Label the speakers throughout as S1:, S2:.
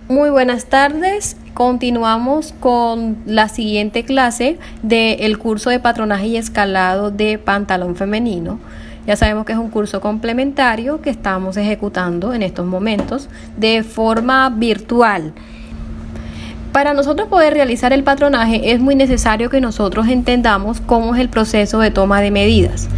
S1: Muy buenas tardes. Continuamos con la siguiente clase del curso de patronaje y escalado de pantalón femenino. Ya sabemos que es un curso complementario que estamos ejecutando en estos momentos de forma virtual. Para nosotros poder realizar el patronaje es muy necesario que nosotros entendamos cómo es el proceso de toma de medidas.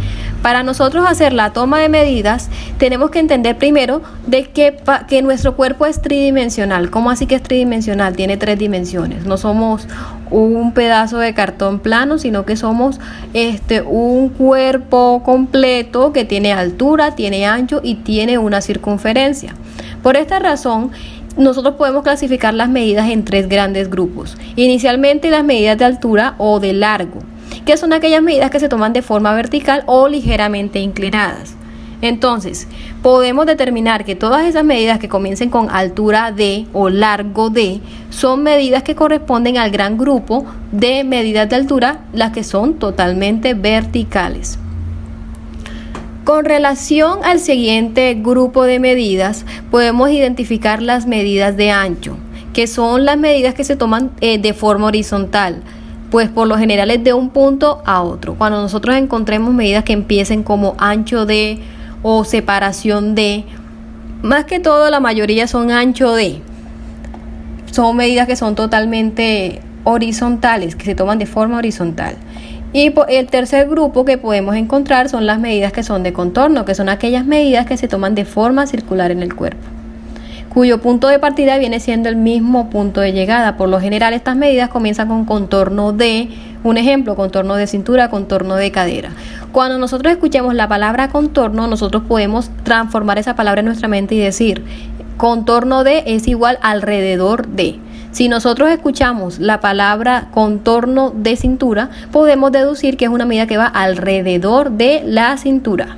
S1: Para nosotros hacer la toma de medidas tenemos que entender primero de que nuestro cuerpo es tridimensional. ¿Cómo así que es tridimensional? Tiene 3 dimensiones. No somos un pedazo de cartón plano, sino que somos un cuerpo completo que tiene altura, tiene ancho y tiene una circunferencia. Por esta razón, nosotros podemos clasificar las medidas en 3 grandes grupos. Inicialmente, las medidas de altura o de largo, que son aquellas medidas que se toman de forma vertical o ligeramente inclinadas. Entonces, podemos determinar que todas esas medidas que comiencen con altura de o largo de son medidas que corresponden al gran grupo de medidas de altura, las que son totalmente verticales. Con relación al siguiente grupo de medidas, podemos identificar las medidas de ancho, que son las medidas que se toman de forma horizontal, pues por lo general es de un punto a otro. Cuando nosotros encontremos medidas que empiecen como ancho de o separación de, más que todo la mayoría son ancho de, son medidas que son totalmente horizontales, que se toman de forma horizontal. Y el tercer grupo que podemos encontrar son las medidas que son de contorno, que son aquellas medidas que se toman de forma circular en el cuerpo, cuyo punto de partida viene siendo el mismo punto de llegada. Por lo general, estas medidas comienzan con contorno de, un ejemplo, contorno de cintura, contorno de cadera. Cuando nosotros escuchemos la palabra contorno, nosotros podemos transformar esa palabra en nuestra mente y decir, contorno de es igual alrededor de. Si nosotros escuchamos la palabra contorno de cintura, podemos deducir que es una medida que va alrededor de la cintura.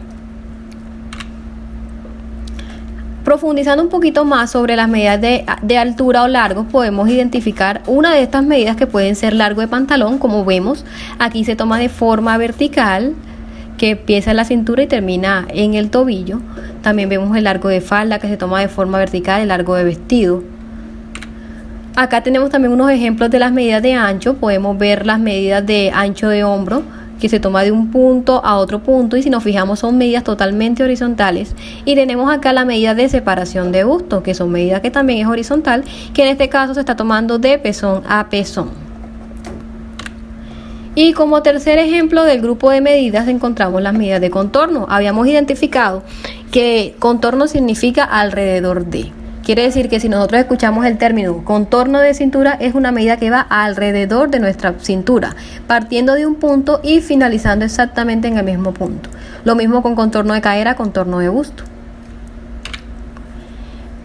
S1: Profundizando un poquito más sobre las medidas de altura o largo, podemos identificar una de estas medidas que pueden ser largo de pantalón. Como vemos, aquí se toma de forma vertical, que empieza en la cintura y termina en el tobillo. También vemos el largo de falda, que se toma de forma vertical, el largo de vestido. Acá tenemos también unos ejemplos de las medidas de ancho. Podemos ver las medidas de ancho de hombro, que se toma de un punto a otro punto, y si nos fijamos son medidas totalmente horizontales. Y tenemos acá la medida de separación de busto, que son medidas que también es horizontal, que en este caso se está tomando de pezón a pezón. Y como tercer ejemplo del grupo de medidas encontramos las medidas de contorno. Habíamos identificado que contorno significa alrededor de. Quiere decir que si nosotros escuchamos el término contorno de cintura, es una medida que va alrededor de nuestra cintura, partiendo de un punto y finalizando exactamente en el mismo punto. Lo mismo con contorno de cadera, contorno de busto.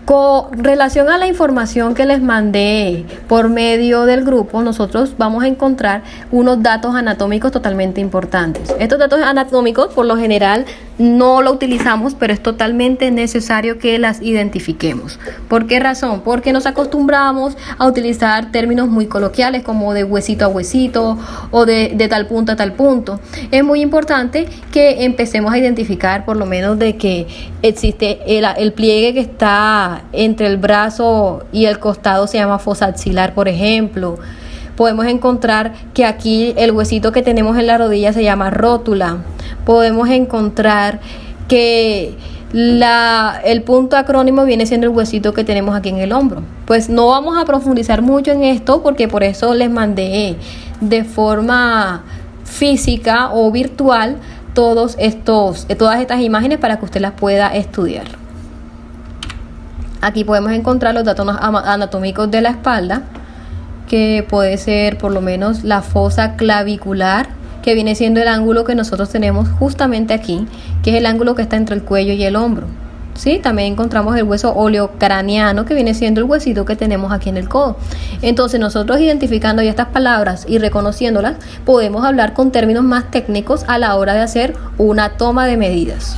S1: Con relación a la información que les mandé por medio del grupo, nosotros vamos a encontrar unos datos anatómicos totalmente importantes. Estos datos anatómicos, por lo general, no lo utilizamos, pero es totalmente necesario que las identifiquemos. ¿Por qué razón? Porque nos acostumbramos a utilizar términos muy coloquiales como de huesito a huesito o de tal punto a tal punto. Es muy importante que empecemos a identificar por lo menos de que existe el pliegue que está entre el brazo y el costado, se llama fosa axilar, por ejemplo. Podemos encontrar que aquí el huesito que tenemos en la rodilla se llama rótula. Podemos encontrar que el punto acrónimo viene siendo el huesito que tenemos aquí en el hombro. Pues no vamos a profundizar mucho en esto, porque por eso les mandé de forma física o virtual todas estas imágenes para que usted las pueda estudiar. Aquí podemos encontrar los datos anatómicos de la espalda, que puede ser por lo menos la fosa clavicular, que viene siendo el ángulo que nosotros tenemos justamente aquí, que es el ángulo que está entre el cuello y el hombro. ¿Sí? También encontramos el hueso oleocraniano, que viene siendo el huesito que tenemos aquí en el codo. Entonces, nosotros identificando ya estas palabras y reconociéndolas, podemos hablar con términos más técnicos a la hora de hacer una toma de medidas.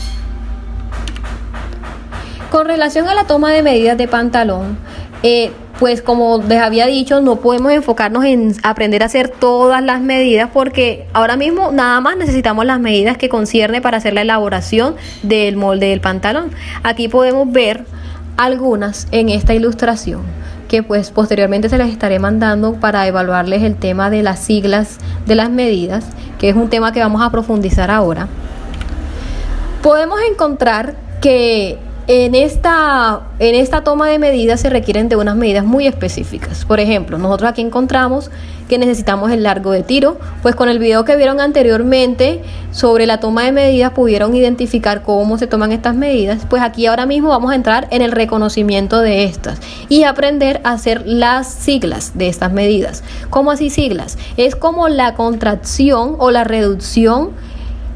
S1: Con relación a la toma de medidas de pantalón, pues como les había dicho, no podemos enfocarnos en aprender a hacer todas las medidas, porque ahora mismo nada más necesitamos las medidas que concierne para hacer la elaboración del molde del pantalón. Aquí podemos ver algunas en esta ilustración. que pues posteriormente se les estaré mandando para evaluarles el tema de las siglas de las medidas, que es un tema que vamos a profundizar ahora. Podemos encontrar que en esta toma de medidas se requieren de unas medidas muy específicas. Por ejemplo, nosotros aquí encontramos que necesitamos el largo de tiro, pues con el video que vieron anteriormente sobre la toma de medidas pudieron identificar cómo se toman estas medidas. Pues aquí ahora mismo vamos a entrar en el reconocimiento de estas y aprender a hacer las siglas de estas medidas. ¿Cómo así siglas? Es como la contracción o la reducción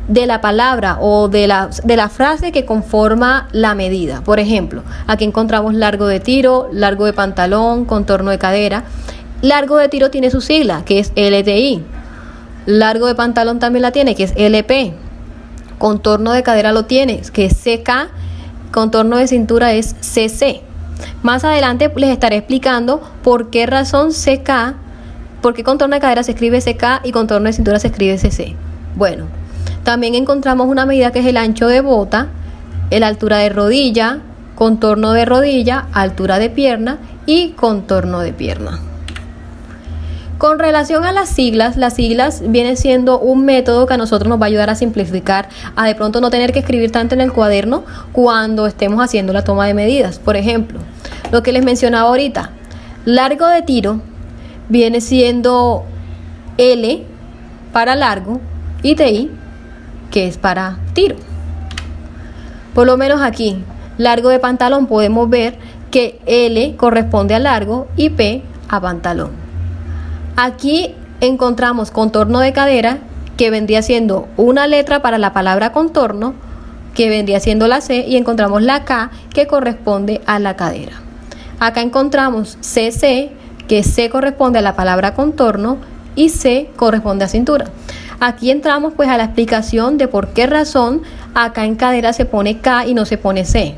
S1: de la palabra o de la frase que conforma la medida. Por ejemplo, aquí encontramos largo de tiro, largo de pantalón, contorno de cadera. Largo de tiro tiene su sigla, que es LTI. Largo de pantalón también la tiene, que es LP. Contorno de cadera lo tiene, que es CK. Contorno de cintura es CC. Más adelante les estaré explicando por qué razón CK, por qué contorno de cadera se escribe CK y contorno de cintura se escribe CC. Bueno, también encontramos una medida que es el ancho de bota, la altura de rodilla, contorno de rodilla, altura de pierna y contorno de pierna. Con relación a las siglas viene siendo un método que a nosotros nos va a ayudar a simplificar, a de pronto no tener que escribir tanto en el cuaderno cuando estemos haciendo la toma de medidas. Por ejemplo, lo que les mencionaba ahorita, largo de tiro viene siendo L para largo y TI, que es para tiro. Por lo menos aquí, largo de pantalón, podemos ver que L corresponde a largo y P a pantalón. Aquí encontramos contorno de cadera, que vendría siendo una letra para la palabra contorno, que vendría siendo la C, y encontramos la K, que corresponde a la cadera. Acá encontramos CC, que C corresponde a la palabra contorno y C corresponde a cintura. Aquí entramos pues a la explicación de por qué razón acá en cadera se pone K y no se pone C.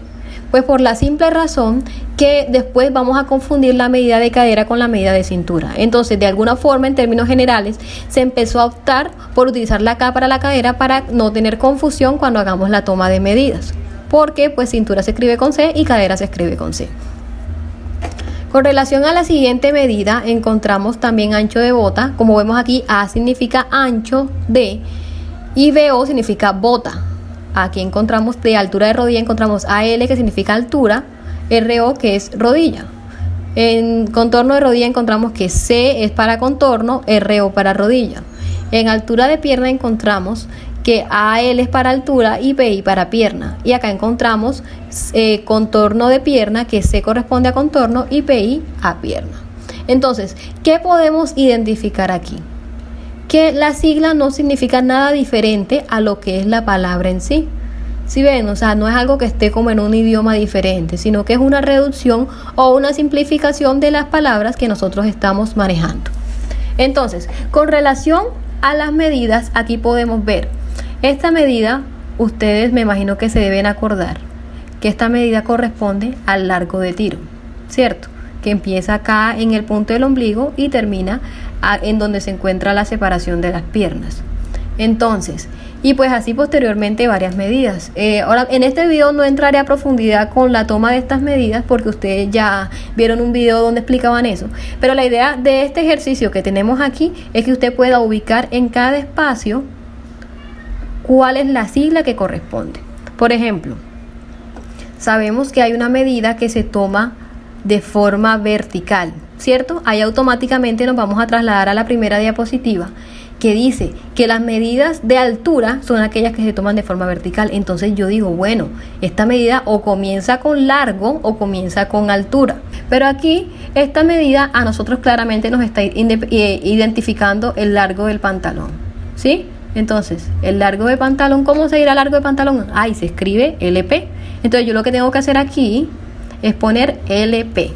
S1: Pues por la simple razón que después vamos a confundir la medida de cadera con la medida de cintura. Entonces, de alguna forma, en términos generales, se empezó a optar por utilizar la K para la cadera para no tener confusión cuando hagamos la toma de medidas. Porque pues cintura se escribe con C y cadera se escribe con C. Con relación a la siguiente medida, encontramos también ancho de bota. Como vemos aquí, A significa ancho de y BO significa bota. Aquí encontramos de altura de rodilla, encontramos AL, que significa altura, RO, que es rodilla. En contorno de rodilla encontramos que C es para contorno, RO para rodilla. En altura de pierna encontramos que AL es para altura y PI para pierna. Y acá encontramos contorno de pierna, que C corresponde a contorno y PI a pierna. Entonces, ¿qué podemos identificar aquí? Que la sigla no significa nada diferente a lo que es la palabra en sí. ¿Sí ven? O sea, no es algo que esté como en un idioma diferente, sino que es una reducción o una simplificación de las palabras que nosotros estamos manejando. Entonces, con relación a las medidas, aquí podemos ver esta medida. Ustedes me imagino que se deben acordar que esta medida corresponde al largo de tiro, ¿cierto? Que empieza acá en el punto del ombligo y termina en donde se encuentra la separación de las piernas. Entonces, y pues así posteriormente varias medidas. Ahora, en este video no entraré a profundidad con la toma de estas medidas porque ustedes ya vieron un video donde explicaban eso. Pero la idea de este ejercicio que tenemos aquí es que usted pueda ubicar en cada espacio cuál es la sigla que corresponde. Por ejemplo, sabemos que hay una medida que se toma de forma vertical, ¿cierto? Ahí automáticamente nos vamos a trasladar a la primera diapositiva, que dice que las medidas de altura son aquellas que se toman de forma vertical. Entonces yo digo, bueno, esta medida o comienza con largo o comienza con altura. Pero aquí esta medida a nosotros claramente nos está identificando el largo del pantalón, ¿sí? Entonces, el largo de pantalón, ¿cómo se dirá largo de pantalón? Ahí se escribe LP. Entonces yo lo que tengo que hacer aquí es poner LP.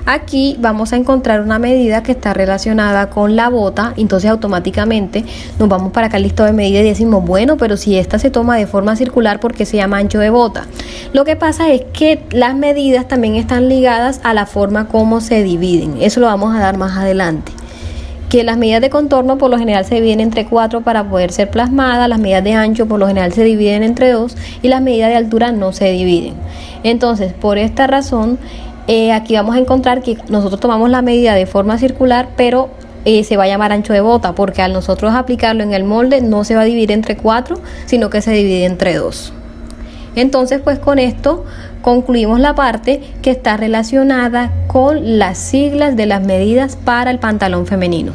S1: Aquí vamos a encontrar una medida que está relacionada con la bota, entonces automáticamente nos vamos para acá al listado de medidas y decimos, bueno, pero si esta se toma de forma circular, ¿por qué se llama ancho de bota? Lo que pasa es que las medidas también están ligadas a la forma como se dividen. Eso lo vamos a dar más adelante. Que las medidas de contorno por lo general se dividen entre 4 para poder ser plasmadas, las medidas de ancho por lo general se dividen entre 2 y las medidas de altura no se dividen. Entonces, por esta razón, Aquí vamos a encontrar que nosotros tomamos la medida de forma circular, pero se va a llamar ancho de bota, porque al nosotros aplicarlo en el molde no se va a dividir entre 4, sino que se divide entre 2. Entonces, pues con esto concluimos la parte que está relacionada con las siglas de las medidas para el pantalón femenino.